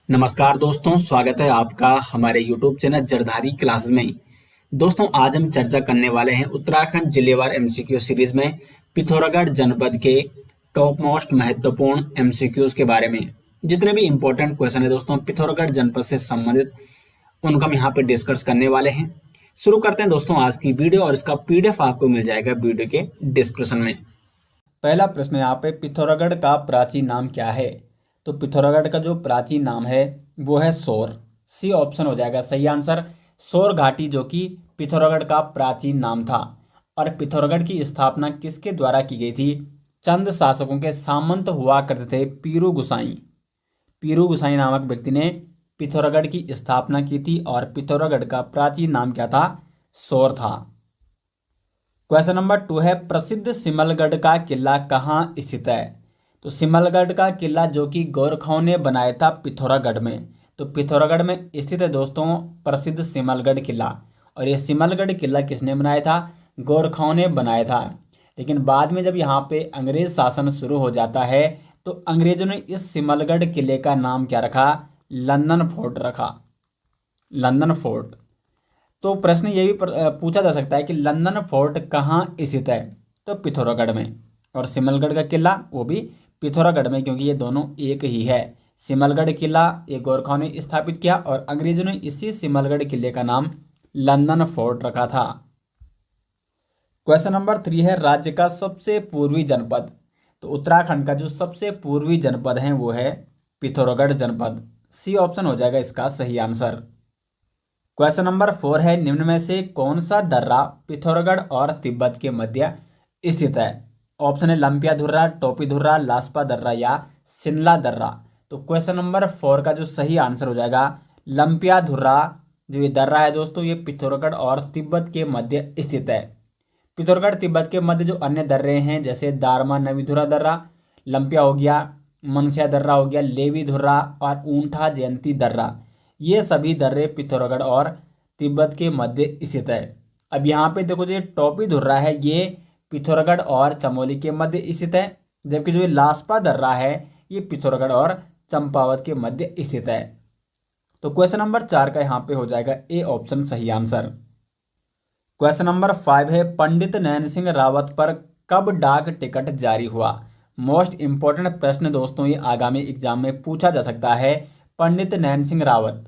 नमस्कार दोस्तों, स्वागत है आपका हमारे YouTube चैनल जरधारी क्लासेस में। दोस्तों, आज हम चर्चा करने वाले हैं उत्तराखंड जिलेवार एमसीक्यू सीरीज में पिथौरागढ़ जनपद के टॉप मोस्ट महत्वपूर्ण एमसीक्यूज के बारे में। जितने भी इंपॉर्टेंट क्वेश्चन है दोस्तों पिथौरागढ़ जनपद से संबंधित, उनका हम यहाँ पे डिस्कस करने वाले हैं। शुरू करते हैं दोस्तों आज की वीडियो, और इसका PDF आपको मिल जाएगा वीडियो के डिस्क्रिप्शन में। पहला प्रश्न यहाँ पे, पिथौरागढ़ का प्राचीन नाम क्या है? तो पिथौरागढ़ का जो प्राचीन नाम है वो है सोर। सी ऑप्शन हो जाएगा सही आंसर। सोर घाटी जो कि पिथौरागढ़ का प्राचीन नाम था। और पिथौरागढ़ की स्थापना किसके द्वारा की गई थी? चंद शासकों के सामंत हुआ करते थे पीरू गुसाई। पीरू गुसाई नामक व्यक्ति ने पिथौरागढ़ की स्थापना की थी और पिथौरागढ़ का प्राचीन नाम क्या था? सोर था। क्वेश्चन नंबर 2 है, प्रसिद्ध सिमलगढ़ का किला कहाँ स्थित है? तो सिमलगढ़ का किला जो कि गोरखाओं ने बनाया था पिथौरागढ़ में, तो पिथौरागढ़ में स्थित है दोस्तों प्रसिद्ध सिमलगढ़ किला। और ये सिमलगढ़ किला किसने बनाया था? गोरखाओं ने बनाया था। लेकिन बाद में जब यहाँ पे अंग्रेज शासन शुरू हो जाता है तो अंग्रेजों ने इस सिमलगढ़ किले का नाम क्या रखा? लंदन फोर्ट रखा। London fort. तो प्रश्न ये भी पूछा जा सकता है कि लंदन फोर्ट कहाँ स्थित है? तो पिथौरागढ़ में। और सिमलगढ़ का किला वो भी पिथौरागढ़ में, क्योंकि ये दोनों एक ही है। सिमलगढ़ किला ये गोरखाओं ने स्थापित किया और अंग्रेजों ने इसी सिमलगढ़ किले का नाम लंदन फोर्ट रखा था। क्वेश्चन नंबर 3 है, राज्य का सबसे पूर्वी जनपद? तो उत्तराखंड का जो सबसे पूर्वी जनपद है वो है पिथौरागढ़ जनपद। सी ऑप्शन हो जाएगा इसका सही आंसर। क्वेश्चन नंबर 4 है, निम्न में से कौन सा दर्रा पिथौरागढ़ और तिब्बत के मध्य स्थित है? ऑप्शन है लंपिया धुर्रा, टोपी धुर्रा, लास्पा दर्रा या शिनला दर्रा। तो क्वेश्चन नंबर 4 का जो सही आंसर हो जाएगा लंपिया धुर्रा। जो ये दर्रा है दोस्तों ये पिथौरागढ़ और तिब्बत के मध्य स्थित है। पिथौरागढ़ तिब्बत के मध्य जो अन्य दर्रे हैं जैसे दारमा नवीधुरा दर्रा, लंपिया हो गया, मनसिया दर्रा हो गया, लेवी धुर्रा और ऊंठा जयंती दर्रा, ये सभी दर्रे पिथौरागढ़ और तिब्बत के मध्य स्थित है। अब यहाँ पे देखो जो टोपी धुर्रा है ये पिथौरागढ़ और चमोली के मध्य स्थित है, जबकि जो ये लास्पा दर्रा है ये पिथौरागढ़ और चंपावत के मध्य स्थित है। तो क्वेश्चन नंबर 4 का यहाँ पे हो जाएगा ए ऑप्शन सही आंसर। क्वेश्चन नंबर 5 है, पंडित नैन सिंह रावत पर कब डाक टिकट जारी हुआ? मोस्ट इंपॉर्टेंट प्रश्न दोस्तों ये आगामी एग्जाम में पूछा जा सकता है। पंडित नैन सिंह रावत,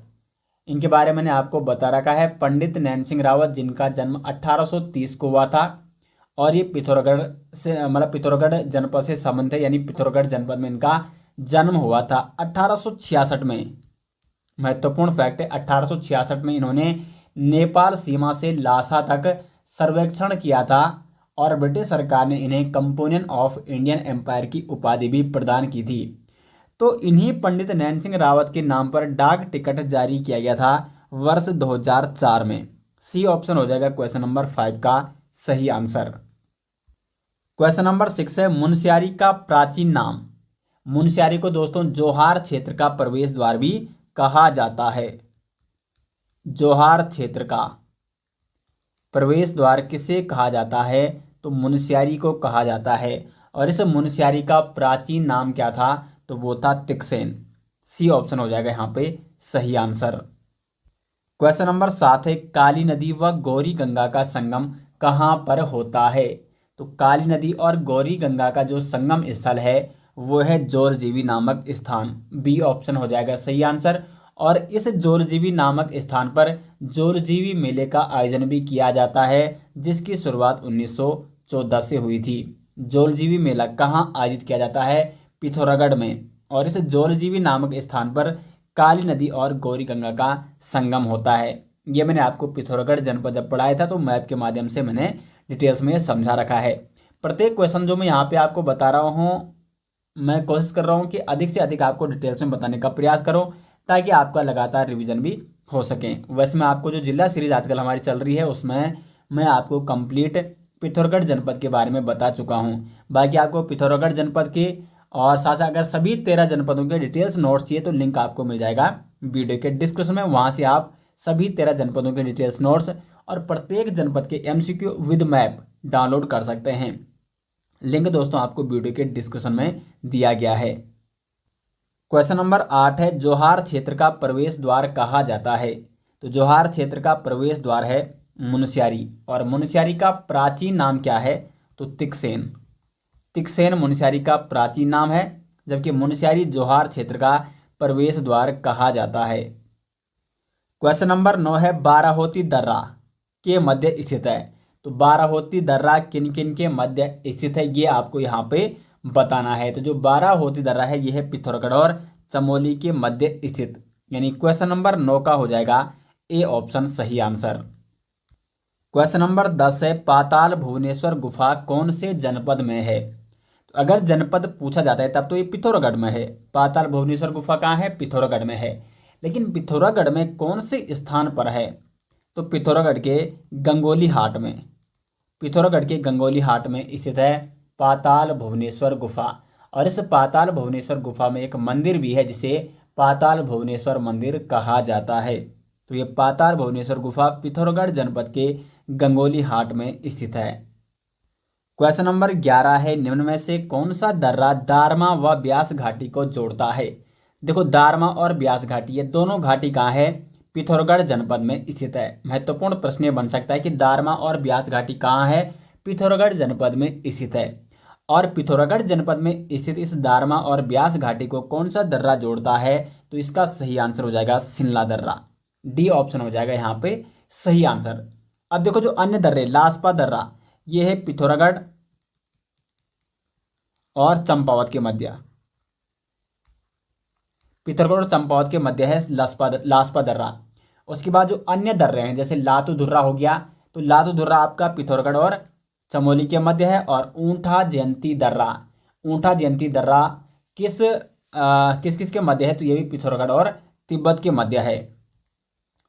इनके बारे में मैंने आपको बता रखा है। पंडित नैन सिंह रावत जिनका जन्म 1830 को हुआ था और ये पिथौरागढ़ से मतलब पिथौरागढ़ जनपद से संबंधित है, यानी पिथौरागढ़ जनपद में इनका जन्म हुआ था 1866 में। महत्वपूर्ण फैक्ट है 1866 में इन्होंने नेपाल सीमा से लासा तक सर्वेक्षण किया था और ब्रिटिश सरकार ने इन्हें कंपोनेंट ऑफ इंडियन एम्पायर की उपाधि भी प्रदान की थी। तो इन्हीं पंडित नैन सिंह रावत के नाम पर डाक टिकट जारी किया गया था वर्ष 2004 में। सी ऑप्शन हो जाएगा क्वेश्चन नंबर 5 का सही आंसर। क्वेश्चन नंबर 6 है, मुनस्यारी का प्राचीन नाम? मुनस्यारी को दोस्तों जोहार क्षेत्र का प्रवेश द्वार भी कहा जाता है। जोहार क्षेत्र का प्रवेश द्वार किसे कहा जाता है? तो मुनस्यारी को कहा जाता है। और इस मुनस्यारी का प्राचीन नाम क्या था? तो वो था तिक्सेन। सी ऑप्शन हो जाएगा यहाँ पे सही आंसर। क्वेश्चन नंबर 7 है, काली नदी व गौरी गंगा का संगम कहाँ पर होता है? तो काली नदी और गौरी गंगा का जो संगम स्थल है वो है जोरजीवी नामक स्थान। बी ऑप्शन हो जाएगा सही आंसर। और इस जोरजीवी नामक स्थान पर जोरजीवी मेले का आयोजन भी किया जाता है, जिसकी शुरुआत 1914 से हुई थी। जोरजीवी मेला कहाँ आयोजित किया जाता है? पिथौरागढ़ में। और इस जोरजीवी नामक स्थान पर काली नदी और गौरी गंगा का संगम होता है। ये मैंने आपको पिथौरागढ़ जनपद जब पढ़ाया था तो मैप के माध्यम से मैंने डिटेल्स में समझा रखा है। प्रत्येक क्वेश्चन जो मैं यहाँ पे आपको बता रहा हूँ, मैं कोशिश कर रहा हूँ कि अधिक से अधिक आपको डिटेल्स में बताने का प्रयास करूँ ताकि आपका लगातार रिवीजन भी हो सके। वैसे मैं आपको जो जिला सीरीज आजकल हमारी चल रही है उसमें मैं आपको कंप्लीट पिथौरागढ़ जनपद के बारे में बता चुका हूँ। बाकी आपको पिथौरागढ़ जनपद के और साथ साथ अगर सभी 13 जनपदों के डिटेल्स नोट्स चाहिए तो लिंक आपको मिल जाएगा वीडियो के डिस्क्रिप्शन में। वहाँ से आप सभी 13 जनपदों के डिटेल्स नोट्स और प्रत्येक जनपद के MCQ विद मैप डाउनलोड कर सकते हैं। लिंक दोस्तों आपको वीडियो के डिस्क्रिप्शन में दिया गया है। क्वेश्चन नंबर 8 है, जोहार क्षेत्र का प्रवेश द्वार कहा जाता है। तो जोहार क्षेत्र का प्रवेश द्वार है मुनस्यारी, और मुनस्यारी का प्राचीन नाम क्या है? तो तिकसेन। तिकसेन मुनस्यारी का प्राचीन नाम है, जबकि मुनस्यारी जोहार क्षेत्र का प्रवेश द्वार कहा जाता है। क्वेश्चन नंबर 9 है, बाराहोती दर्रा के मध्य स्थित है। तो बाराहोती दर्रा किन किन के मध्य स्थित है, ये आपको यहाँ पे बताना है। तो जो बाराहोती दर्रा है ये है पिथौरागढ़ और चमोली के मध्य स्थित, यानी क्वेश्चन नंबर 9 का हो जाएगा ए ऑप्शन सही आंसर। क्वेश्चन नंबर 10 है, पाताल भुवनेश्वर गुफा कौन से जनपद में है? तो अगर जनपद पूछा जाता है तब तो ये पिथौरागढ़ में है। पाताल भुवनेश्वर गुफा कहाँ है? पिथौरागढ़ में है। लेकिन पिथौरागढ़ में कौन से स्थान पर है? तो पिथौरागढ़ के गंगोली हाट में। पिथौरागढ़ के गंगोली हाट में स्थित है पाताल भुवनेश्वर गुफा। और इस पाताल भुवनेश्वर गुफा में एक मंदिर भी है जिसे पाताल भुवनेश्वर मंदिर कहा जाता है। तो ये पाताल भुवनेश्वर गुफा पिथौरागढ़ जनपद के गंगोली हाट में स्थित है। क्वेश्चन नंबर 11 है, निम्न में से कौन सा दर्रा दारमा व ब्यास घाटी को जोड़ता है? देखो, दारमा और ब्यास घाटी ये दोनों घाटी कहाँ है? पिथौरागढ़ जनपद में स्थित है। महत्वपूर्ण प्रश्न ये बन सकता है कि दारमा और ब्यास घाटी कहाँ है? पिथौरागढ़ जनपद में स्थित है। और पिथौरागढ़ जनपद में स्थित इस दारमा और ब्यास घाटी को कौन सा दर्रा जोड़ता है? तो इसका सही आंसर हो जाएगा शिमला दर्रा। डी ऑप्शन हो जाएगा यहाँ पे सही आंसर। अब देखो, जो अन्य दर्रे, लासपा दर्रा ये है पिथौरागढ़ और चंपावत के मध्य। पिथौरागढ़ और चंपावत के मध्य है लासपा दर्रा। उसके बाद जो अन्य दर्रे हैं जैसे लातू धुर्रा हो गया, तो लातू धुर्रा आपका पिथौरागढ़ और चमोली के मध्य है। और ऊंठा जयंती दर्रा, ऊंठा जयंती दर्रा किस किस के मध्य है? तो ये भी पिथौरागढ़ और तिब्बत के मध्य है।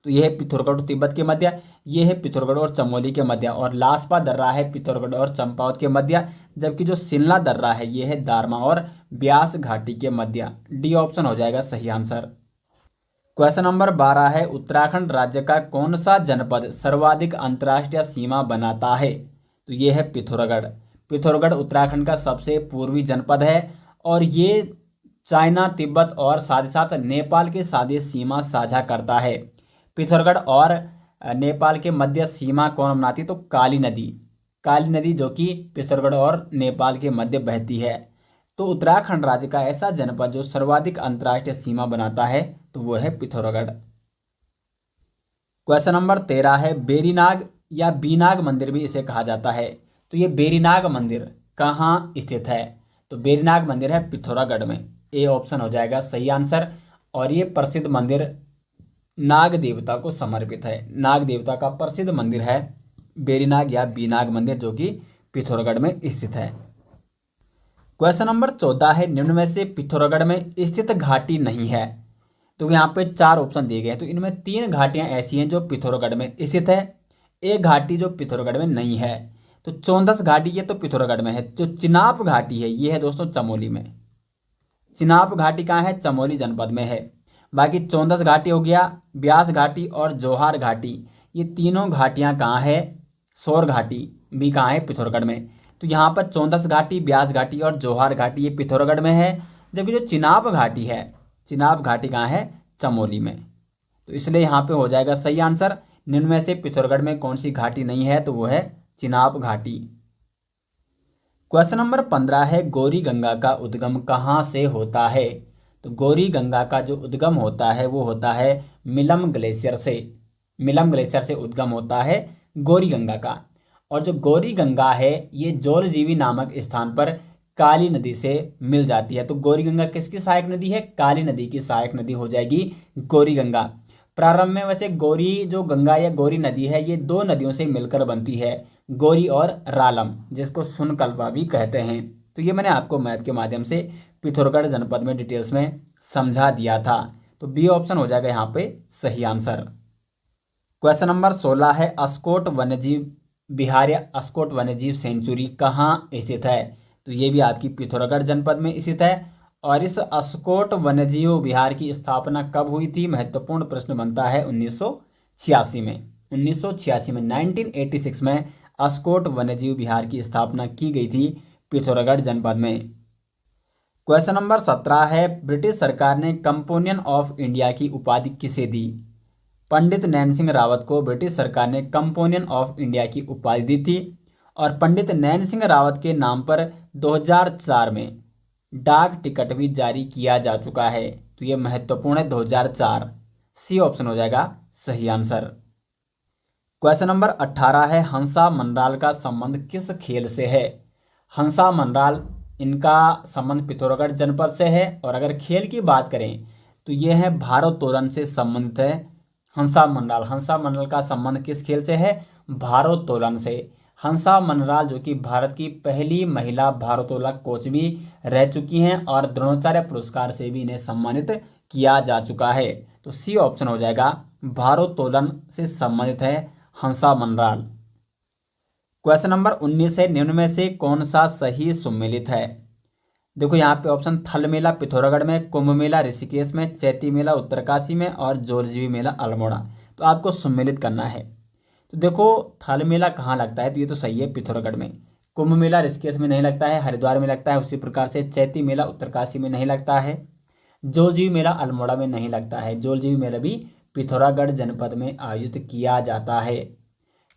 तो ये है पिथौरागढ़ और तिब्बत के मध्य, ये है पिथौरागढ़ और चमोली के मध्य। और लासपा दर्रा है पिथौरागढ़ और चंपावत के मध्य, जबकि जो शिमला दर्रा है ये है दारमा और ब्यास घाटी के मध्य। डी ऑप्शन हो जाएगा सही आंसर। क्वेश्चन नंबर 12 है, उत्तराखंड राज्य का कौन सा जनपद सर्वाधिक अंतर्राष्ट्रीय सीमा बनाता है? तो ये है पिथौरागढ़। पिथौरागढ़ उत्तराखंड का सबसे पूर्वी जनपद है और ये चाइना, तिब्बत और साथ ही साथ नेपाल के साथ सीमा साझा करता है। पिथौरागढ़ और नेपाल के मध्य सीमा कौन बनाती है? तो काली नदी। काली नदी जो कि पिथौरागढ़ और नेपाल के मध्य बहती है। तो उत्तराखंड राज्य का ऐसा जनपद जो सर्वाधिक अंतर्राष्ट्रीय सीमा बनाता है तो वो है पिथौरागढ़। क्वेश्चन नंबर 13 है, बेरीनाग या बीनाग मंदिर भी इसे कहा जाता है। तो ये बेरीनाग मंदिर कहाँ स्थित है? तो बेरीनाग मंदिर है पिथौरागढ़ में। ए ऑप्शन हो जाएगा सही आंसर। और ये प्रसिद्ध मंदिर नाग देवता को समर्पित है। नाग देवता का प्रसिद्ध मंदिर है बेरीनाग या बीनाग मंदिर जो कि पिथौरागढ़ में स्थित है। क्वेश्चन नंबर 14 है, निम्न में से पिथौरागढ़ में स्थित घाटी नहीं है। तो यहाँ पे 4 ऑप्शन दिए गए हैं, तो इनमें 3 घाटियां ऐसी हैं जो पिथौरागढ़ में स्थित है, एक घाटी जो पिथौरागढ़ में नहीं है। तो चौंदस घाटी ये तो पिथौरागढ़ में है। जो चिनाब घाटी है ये है दोस्तों चमोली में। चिनाब घाटी कहाँ है? चमोली जनपद में है। बाकी चौंदस घाटी हो गया, ब्यास घाटी और जोहार घाटी, ये तीनों घाटियां कहाँ है? सौर घाटी भी कहाँ है? पिथौरागढ़ में। तो यहाँ पर चौंदस घाटी, ब्यास घाटी और जोहार घाटी ये पिथौरागढ़ में है, जबकि जो चिनाब घाटी है, चिनाब घाटी कहाँ है? चमोली में। तो इसलिए यहाँ पे हो जाएगा सही आंसर। निम्न में से पिथौरागढ़ में कौन सी घाटी नहीं है? तो वो है चिनाब घाटी। क्वेश्चन नंबर 15 है, गौरी गंगा का उद्गम कहाँ से होता है? तो गौरी गंगा का जो उद्गम होता है वो होता है मिलम ग्लेशियर से। मिलम ग्लेशियर से उद्गम होता है गौरी गंगा का। और जो गौरी गंगा है ये जोलजीवी नामक स्थान पर काली नदी से मिल जाती है। तो गौरी गंगा किसकी सहायक नदी है? काली नदी की सहायक नदी हो जाएगी गौरी गंगा। प्रारंभ में वैसे गौरी जो गंगा या गौरी नदी है ये 2 नदियों से मिलकर बनती है, गौरी और रालम, जिसको सुनकलवा भी कहते हैं। तो ये मैंने आपको मैप के माध्यम से पिथौरागढ़ जनपद में डिटेल्स में समझा दिया था। तो बी ऑप्शन हो जाएगा यहाँ पे सही आंसर। क्वेश्चन नंबर 16 है, अस्कोट वन्यजीव विहार या अस्कोट वन्यजीव सेंचुरी कहाँ स्थित है? तो ये भी आपकी पिथौरागढ़ जनपद में स्थित है। और इस अस्कोट वन्यजीव विहार की स्थापना कब हुई थी? महत्वपूर्ण प्रश्न बनता है 1986 में। 1986 में 1986 में अस्कोट वन्यजीव विहार की स्थापना की गई थी पिथौरागढ़ जनपद में। क्वेश्चन नंबर 17 है, ब्रिटिश सरकार ने कंपोनियन ऑफ इंडिया की उपाधि किसे दी? पंडित नैन सिंह रावत को ब्रिटिश सरकार ने कंपोनियन ऑफ इंडिया की उपाधि दी थी और पंडित नैन सिंह रावत के नाम पर 2004 में डाक टिकट भी जारी किया जा चुका है। तो ये महत्वपूर्ण है, 2004। सी ऑप्शन हो जाएगा सही आंसर। क्वेश्चन नंबर 18 है, हंसा मनराल का संबंध किस खेल से है? हंसा मनराल, इनका संबंध पिथौरागढ़ जनपद से है और अगर खेल की बात करें तो ये है भारोत्तोलन से संबंधित है। हंसा मनराल का संबंध किस खेल से है? भारोत्तोलन से। हंसा मनराल जो कि भारत की पहली महिला भारोत्तोलक कोच भी रह चुकी हैं और द्रोणाचार्य पुरस्कार से भी इन्हें सम्मानित किया जा चुका है। तो सी ऑप्शन हो जाएगा, भारोत्तोलन से संबंधित है हंसा मनराल। क्वेश्चन नंबर 19 है, निम्न में से कौन सा सही सुमेलित है? देखो यहाँ पे ऑप्शन थल मेला पिथौरागढ़ में, कुंभ मेला ऋषिकेश में, चैती मेला उत्तरकाशी में और जोरजीवी मेला अल्मोड़ा। तो आपको सम्मिलित करना है। तो देखो थल मेला कहाँ लगता है? तो ये तो सही है, पिथौरागढ़ में। कुंभ मेला ऋषिकेश में नहीं लगता है, हरिद्वार में लगता है। उसी प्रकार से चैती मेला उत्तरकाशी में नहीं लगता है। जोरजीवी मेला अल्मोड़ा में नहीं लगता है। जोरजीवी मेला भी पिथौरागढ़ जनपद में आयोजित किया जाता है।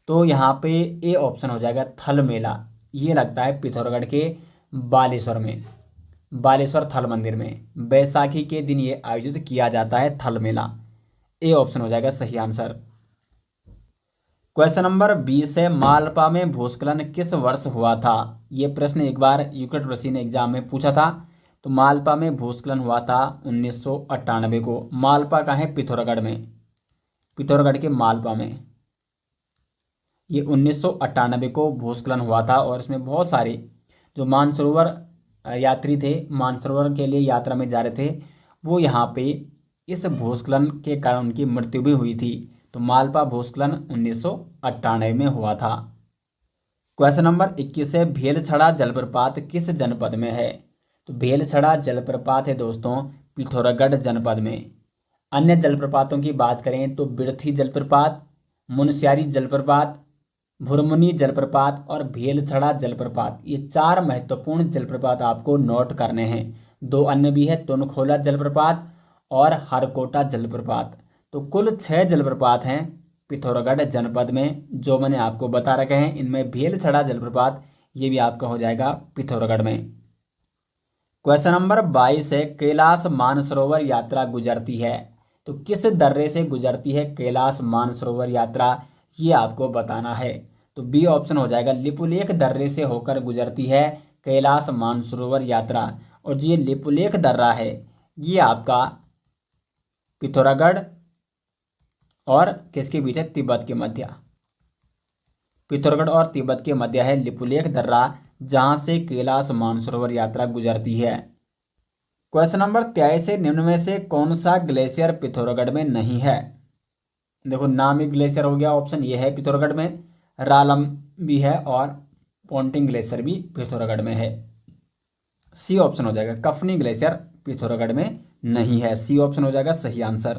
तो यहाँ पे ए ऑप्शन हो जाएगा, थल मेला। ये लगता है पिथौरागढ़ के बालेश्वर में, बालेश्वर थल मंदिर में बैसाखी के दिन ये आयोजित किया जाता है थल मेला। ए ऑप्शन हो जाएगा सही आंसर। क्वेश्चन नंबर 20 है, मालपा में भूस्खलन किस वर्ष हुआ था? ये प्रश्न एक बार यूक्रेट प्रश्न एग्जाम में पूछा था। तो मालपा में भूस्खलन हुआ था 1998 को। मालपा कहाँ है? पिथौरागढ़ में, पिथौरागढ़ के मालपा में। ये 1998 को भूस्खलन हुआ था और इसमें बहुत सारे जो मानसरोवर यात्री थे, मानसरोवर के लिए यात्रा में जा रहे थे, वो यहाँ पे इस भूस्खलन के कारण उनकी मृत्यु भी हुई थी। तो मालपा भूस्खलन 1998 में हुआ था। क्वेश्चन नंबर 21 है, भेलछड़ा जलप्रपात किस जनपद में है? तो भेलछड़ा जलप्रपात है दोस्तों पिथौरागढ़ जनपद में। अन्य जलप्रपातों की बात करें तो बिरथी जलप्रपात, मुनस्यारी जलप्रपात, भुरमुनी जलप्रपात और भेलछड़ा जलप्रपात, ये 4 महत्वपूर्ण जलप्रपात आपको नोट करने हैं। 2 अन्य भी है, तुनखोला जलप्रपात और हरकोटा जलप्रपात। तो कुल 6 जलप्रपात हैं पिथौरागढ़ जनपद में जो मैंने आपको बता रखे हैं। इनमें भेलछड़ा जलप्रपात ये भी आपका हो जाएगा पिथौरागढ़ में। क्वेश्चन नंबर 22 है, कैलाश मानसरोवर यात्रा गुजरती है? तो किस दर्रे से गुजरती है कैलाश मानसरोवर यात्रा? ये आपको बताना है। तो बी ऑप्शन हो जाएगा, लिपुलेख दर्रे से होकर गुजरती है कैलाश मानसरोवर यात्रा। और जो ये लिपुलेख दर्रा है ये आपका पिथौरागढ़ और किसके बीच है? तिब्बत के मध्य। पिथौरागढ़ और तिब्बत के मध्य है लिपुलेख दर्रा, जहां से कैलाश मानसरोवर यात्रा गुजरती है। क्वेश्चन नंबर 23 है, निम्न में से कौन सा ग्लेशियर पिथौरागढ़ में नहीं है? देखो नामी ग्लेशियर हो गया, ऑप्शन ये है पिथौरागढ़ में। रालम भी है और पोंटिंग ग्लेशियर भी पिथौरागढ़ में है। सी ऑप्शन हो जाएगा, कफनी ग्लेशियर पिथौरागढ़ में नहीं है। सी ऑप्शन हो जाएगा सही आंसर।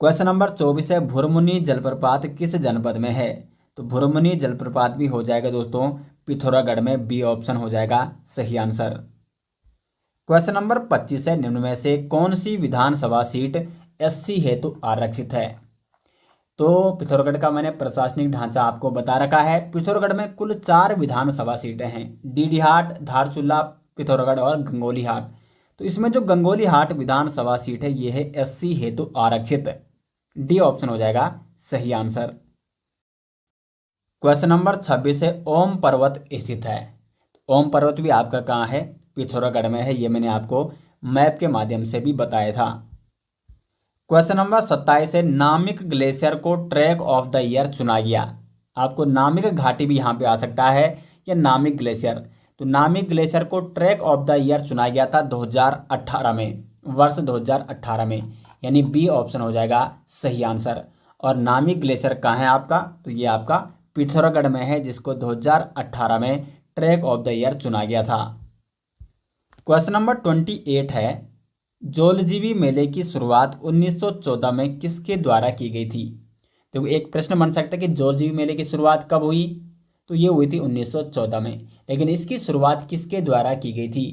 क्वेश्चन नंबर 24 है, भुरमुनी जलप्रपात किस जनपद में है? तो भुरमुनी जलप्रपात भी हो जाएगा दोस्तों पिथौरागढ़ में। बी ऑप्शन हो जाएगा सही आंसर। क्वेश्चन नंबर 25 है, निम्न में से कौन सी विधानसभा सीट एससी हेतु आरक्षित है? तो पिथौरागढ़ का मैंने प्रशासनिक ढांचा आपको बता रखा है। पिथौरागढ़ में कुल 4 विधानसभा सीटें हैं, डीडीहाट, धारचूला, पिथौरागढ़ और गंगोली हाट। तो इसमें जो गंगोली हाट विधानसभा सीट है ये है एससी हेतु आरक्षित। डी ऑप्शन हो जाएगा सही आंसर। क्वेश्चन नंबर 26 है, ओम पर्वत स्थित है? ओम पर्वत भी आपका कहाँ है? पिथौरागढ़ में है। ये मैंने आपको मैप के माध्यम से भी बताया था। क्वेश्चन नंबर 27 है, नामिक ग्लेशियर को ट्रैक ऑफ द ईयर चुना गया? आपको नामिक घाटी भी यहाँ पे आ सकता है या नामिक ग्लेशियर। तो नामिक ग्लेशियर को ट्रैक ऑफ द ईयर चुना गया था 2018 में, वर्ष 2018 में, यानी बी ऑप्शन हो जाएगा सही आंसर। और नामिक ग्लेशियर कहाँ है आपका? तो ये आपका पिथौरागढ़ में है, जिसको 2018 में ट्रैक ऑफ द ईयर चुना गया था। क्वेश्चन नंबर 28 है, जोलजीबी मेले की शुरुआत 1914 में किसके द्वारा की गई थी? तो एक प्रश्न बन सकता है कि जोलजीबी मेले की शुरुआत कब हुई? तो ये हुई थी 1914 में, लेकिन इसकी शुरुआत किसके द्वारा की गई थी?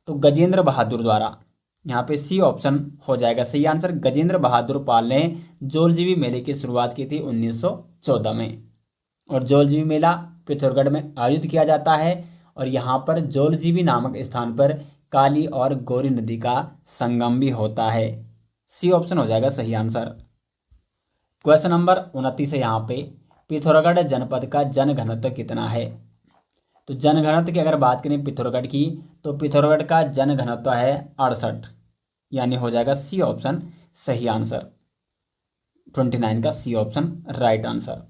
तो गजेंद्र बहादुर द्वारा। यहाँ पे सी ऑप्शन हो जाएगा सही आंसर। गजेंद्र बहादुर पाल ने जौलजीबी मेले की शुरुआत की थी 1914 में। और जौलजीबी मेला पिथौरागढ़ में आयोजित किया जाता है और यहाँ पर जौलजीबी नामक स्थान पर काली और गौरी नदी का संगम भी होता है। सी ऑप्शन हो जाएगा सही आंसर। क्वेश्चन नंबर 29 है यहाँ पे, पिथौरागढ़ जनपद का जनघनत्व कितना है? तो जनघनत्व की अगर बात करें पिथौरागढ़ की, तो पिथौरागढ़ का जनघनत्व है 68, यानी हो जाएगा सी ऑप्शन सही आंसर। 29 का C option right answer.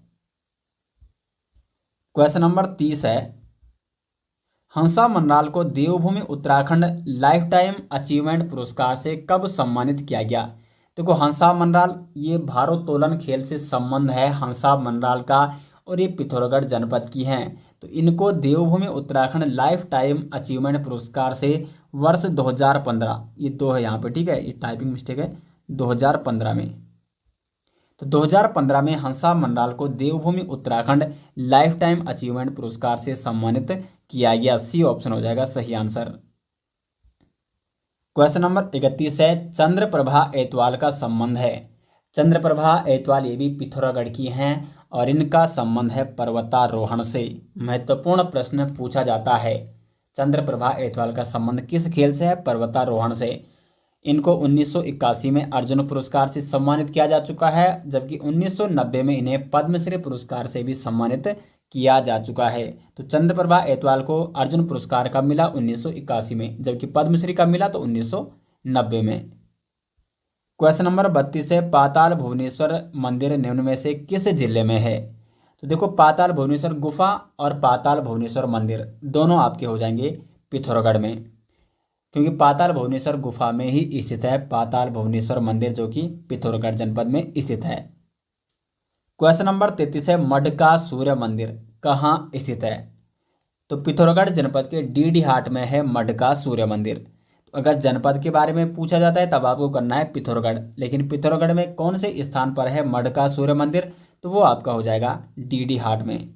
Question number 30 है, हंसा मनराल को Devbhoomi Uttarakhand lifetime achievement पुरस्कार से कब सम्मानित किया गया? देखो हंसा मनराल ये भारोत्तोलन खेल से संबंध है हंसा मनराल का, और ये पिथौरागढ़ जनपद की हैं। तो इनको देवभूमि उत्तराखंड लाइफ टाइम अचीवमेंट पुरस्कार से वर्ष 2015, ये 2 है यहाँ पे, ठीक है, ये टाइपिंग मिस्टेक है, 2015 में। तो 2015 में हंसा मनराल को Devbhoomi Uttarakhand lifetime achievement पुरस्कार से सम्मानित किया गया। सी ऑप्शन हो जाएगा सही आंसर। क्वेश्चन नंबर 31 है, चंद्रप्रभा एतवाल का संबंध है। चंद्रप्रभा एतवाल ये भी पिथौरागढ़ की हैं और इनका संबंध है पर्वतारोहण से। महत्वपूर्ण प्रश्न पूछा जाता है, चंद्रप्रभा एतवाल का संबंध किस खेल से है? पर्वतारोहण से। इनको 1981 में अर्जुन पुरस्कार से सम्मानित किया जा चुका है, जबकि 1990 में इन्हें पद्मश्री पुरस्कार से भी सम्मानित किया जा चुका है। तो चंद्रप्रभा एतवाल को अर्जुन पुरस्कार कब मिला? 1981 में, जबकि पद्मश्री कब मिला? तो 1990 में। क्वेश्चन नंबर 32 है, पाताल भुवनेश्वर मंदिर निम्न में से किस जिले में है? तो देखो पाताल भुवनेश्वर गुफा और पाताल भुवनेश्वर मंदिर दोनों आपके हो जाएंगे पिथौरागढ़ में, क्योंकि पाताल भुवनेश्वर गुफा में ही स्थित है पाताल भुवनेश्वर मंदिर, जो कि पिथौरागढ़ जनपद में स्थित है। क्वेश्चन नंबर 33 है, मडका सूर्य मंदिर कहाँ स्थित है? तो पिथौरागढ़ जनपद के डीडी हाट में है मडका सूर्य मंदिर। तो अगर जनपद के बारे में पूछा जाता है तब आपको करना है पिथौरागढ़, लेकिन पिथौरागढ़ में कौन से स्थान पर है मडका सूर्य मंदिर? तो वो आपका हो जाएगा डीडी हाट में।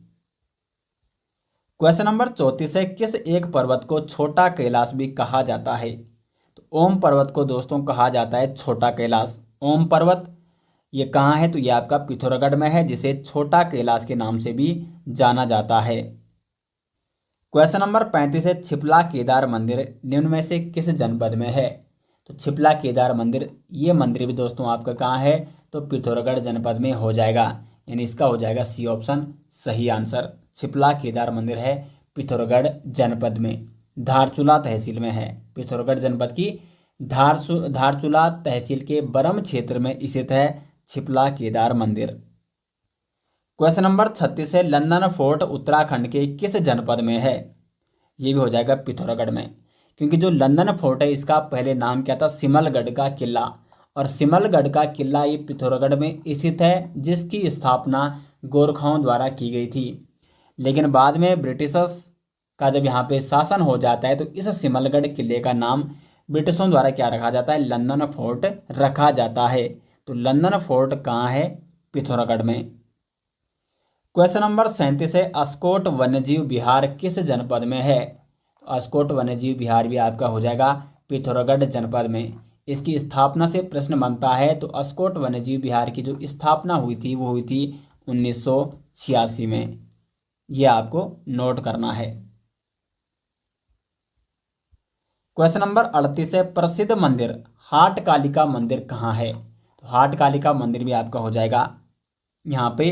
क्वेश्चन नंबर 34 है, किस एक पर्वत को छोटा कैलाश भी कहा जाता है? तो ओम पर्वत को दोस्तों कहा जाता है छोटा कैलाश। ओम पर्वत ये कहाँ है? तो ये आपका पिथौरागढ़ में है, जिसे छोटा कैलाश के नाम से भी जाना जाता है। क्वेश्चन नंबर 35 है, छिपला केदार मंदिर निम्न में से किस जनपद में है? तो छिपला केदार मंदिर ये मंदिर भी दोस्तों आपका कहाँ है? तो पिथौरागढ़ जनपद में हो जाएगा, यानी इसका हो जाएगा सी ऑप्शन सही आंसर। छिपला केदार मंदिर है पिथौरागढ़ जनपद में, धारचूला तहसील में है। पिथौरागढ़ जनपद की धारचूला तहसील के बरम क्षेत्र में स्थित है छिपला केदार मंदिर। क्वेश्चन नंबर 36 है, लंदन फोर्ट उत्तराखंड के किस जनपद में है? ये भी हो जाएगा पिथौरागढ़ में, क्योंकि जो लंदन फोर्ट है इसका पहले नाम क्या था? सिमलगढ़ का किला, और सिमलगढ़ का किला ये पिथौरागढ़ में स्थित है, जिसकी स्थापना गोरखाओं द्वारा की गई थी। लेकिन बाद में ब्रिटिशर्स का जब यहाँ पे शासन हो जाता है तो इस सिमलगढ़ किले का नाम ब्रिटिशों द्वारा क्या रखा जाता है? लंदन फोर्ट रखा जाता है। तो लंदन फोर्ट कहाँ है? पिथौरागढ़ में। क्वेश्चन नंबर 37 है, अस्कोट वन्यजीव विहार किस जनपद में है? अस्कोट वन्यजीव विहार भी आपका हो जाएगा पिथौरागढ़ जनपद में। इसकी स्थापना से प्रश्न बनता है, तो अस्कोट वन्यजीव विहार की जो स्थापना हुई थी वो हुई थी 1986 में। ये आपको नोट करना है। क्वेश्चन नंबर 38 है, प्रसिद्ध मंदिर हाट कालिका मंदिर कहाँ है? तो हाट कालिका मंदिर भी आपका हो जाएगा यहाँ पे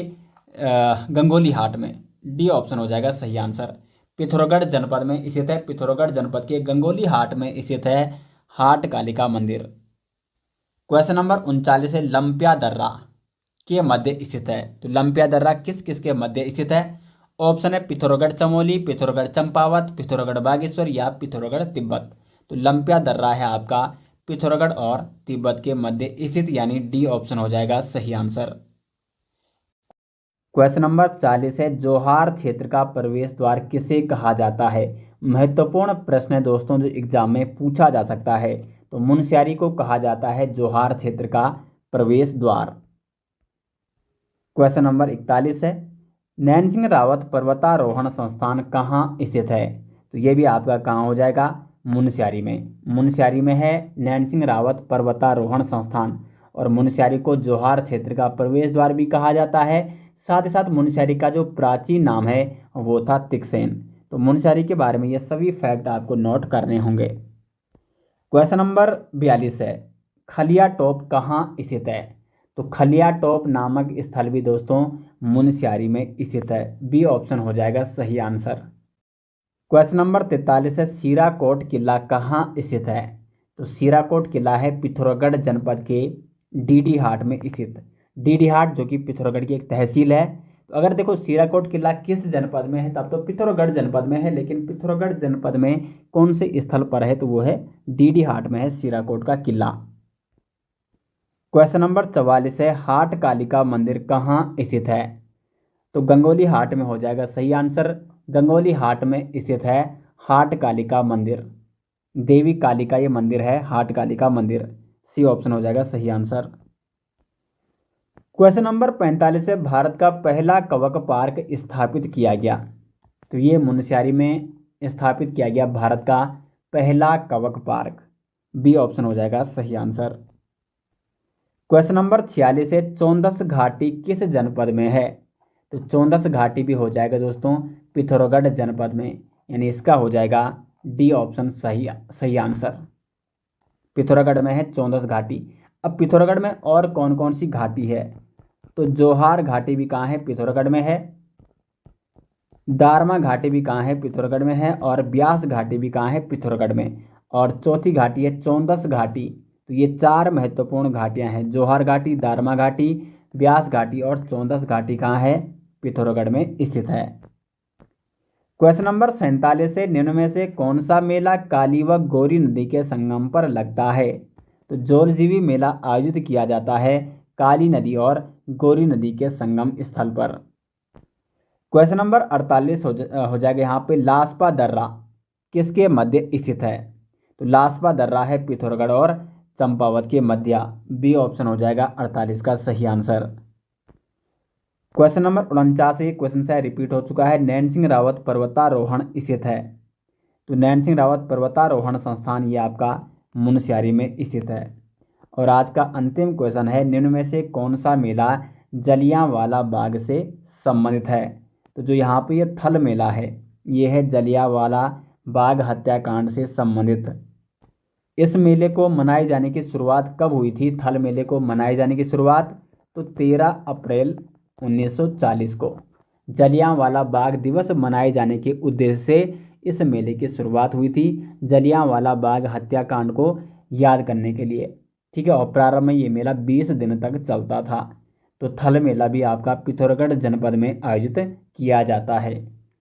गंगोली हाट में। डी ऑप्शन हो जाएगा सही आंसर। पिथौरागढ़ जनपद में स्थित है, पिथौरागढ़ जनपद के गंगोली हाट में स्थित है हाट कालिका मंदिर। क्वेश्चन नंबर 39 है, लंपिया दर्रा के मध्य स्थित है। तो लंपिया दर्रा किस किस के मध्य स्थित है? ऑप्शन है पिथौरागढ़ चमोली, पिथौरागढ़ चंपावत, पिथौरागढ़ बागेश्वर या पिथौरागढ़ तिब्बत। तो लंपिया दर्रा है आपका पिथौरागढ़ और तिब्बत के मध्य स्थित, यानी डी ऑप्शन हो जाएगा सही आंसर। क्वेश्चन नंबर 40 है, जोहार क्षेत्र का प्रवेश द्वार किसे कहा जाता है? महत्वपूर्ण प्रश्न है दोस्तों, जो एग्जाम में पूछा जा सकता है। तो मुनस्यारी को कहा जाता है जोहार क्षेत्र का प्रवेश द्वार। क्वेश्चन नंबर 41 है, नैनसिंह रावत पर्वतारोहण संस्थान कहाँ स्थित है? तो ये भी आपका कहाँ हो जाएगा? मुनस्यारी में। मुनस्यारी में है नैनसिंह रावत पर्वतारोहण संस्थान, और मुनस्यारी को जोहार क्षेत्र का प्रवेश द्वार भी कहा जाता है। साथ ही साथ मुनस्यारी का जो प्राचीन नाम है वो था तिकसेन। तो मुनस्यारी के बारे में ये सभी फैक्ट आपको नोट करने होंगे। क्वेश्चन नंबर 42 है, खलिया टॉप कहाँ स्थित है? तो खलिया टॉप नामक स्थल भी दोस्तों मुनस्यारी में स्थित है। बी ऑप्शन हो जाएगा सही आंसर। क्वेश्चन नंबर 43 है, सीराकोट किला कहाँ स्थित है? तो सीराकोट किला है पिथौरागढ़ जनपद के डीडी हाट में स्थित। डीडी हाट जो कि पिथौरागढ़ की एक तहसील है। तो अगर देखो सीराकोट किला किस जनपद में है, तब तो पिथौरागढ़ जनपद में है, लेकिन पिथौरागढ़ जनपद में कौन से स्थल पर है? तो वो है डीडी हाट में है सीराकोट का किला। क्वेश्चन नंबर 44 है, हाट कालिका मंदिर कहाँ स्थित है? तो गंगोली हाट में हो जाएगा सही आंसर। गंगोली हाट में स्थित है हाट कालिका मंदिर। देवी कालिका ये मंदिर है, हाट कालिका मंदिर। सी ऑप्शन हो जाएगा सही आंसर। क्वेश्चन नंबर 45 है, भारत का पहला कवक पार्क स्थापित किया गया? तो ये मुनस्यारी में स्थापित किया गया भारत का पहला कवक पार्क। बी ऑप्शन हो जाएगा सही आंसर। क्वेश्चन नंबर 46 है, चौंदस घाटी किस जनपद में है? तो चौंदस घाटी भी हो जाएगा दोस्तों पिथौरागढ़ जनपद में, यानी इसका हो जाएगा डी ऑप्शन सही आंसर। पिथौरागढ़ में है चौंदस घाटी। अब पिथौरागढ़ में और कौन कौन सी घाटी है? तो जोहार घाटी भी कहाँ है? पिथौरागढ़ में है। दारमा घाटी भी कहाँ है? पिथौरागढ़ में है। और ब्यास घाटी भी कहाँ है? पिथौरागढ़ में। और चौथी घाटी है चौंदस घाटी। तो ये चार महत्वपूर्ण घाटियां हैं, जोहार घाटी, दारमा घाटी, ब्यास घाटी और चौंदस घाटी कहाँ है? पिथौरागढ़ में स्थित है। क्वेश्चन नंबर 47 है, निम्न में से कौन सा मेला काली व गौरी नदी के संगम पर लगता है? तो जौलजीबी मेला आयोजित किया जाता है काली नदी और गौरी नदी के संगम स्थल पर। क्वेश्चन नंबर 48 हो जाएगा यहाँ पे, लासपा दर्रा किसके मध्य स्थित है? तो लासपा दर्रा है पिथौरागढ़ और चंपावत के मध्य। बी ऑप्शन हो जाएगा 48 का सही आंसर। क्वेश्चन नंबर 49 क्वेश्चन से रिपीट हो चुका है, नैनसिंह रावत पर्वतारोहण स्थित है? तो नैनसिंह रावत पर्वतारोहण संस्थान ये आपका मुनस्यारी में स्थित है। और आज का अंतिम क्वेश्चन है, निम्न में से कौन सा मेला जलियांवाला बाग से संबंधित है? तो जो यहाँ पे ये थल मेला है ये है जलियांवाला बाग हत्याकांड से संबंधित। इस मेले को मनाए जाने की शुरुआत कब हुई थी? थल मेले को मनाए जाने की शुरुआत तो 13 अप्रैल 1940 को जलियांवाला बाग दिवस मनाए जाने के उद्देश्य से इस मेले की शुरुआत हुई थी, जलियांवाला बाग हत्याकांड को याद करने के लिए। ठीक है, और प्रारंभ में ये मेला 20 दिन तक चलता था। तो थल मेला भी आपका पिथौरागढ़ जनपद में आयोजित किया जाता है।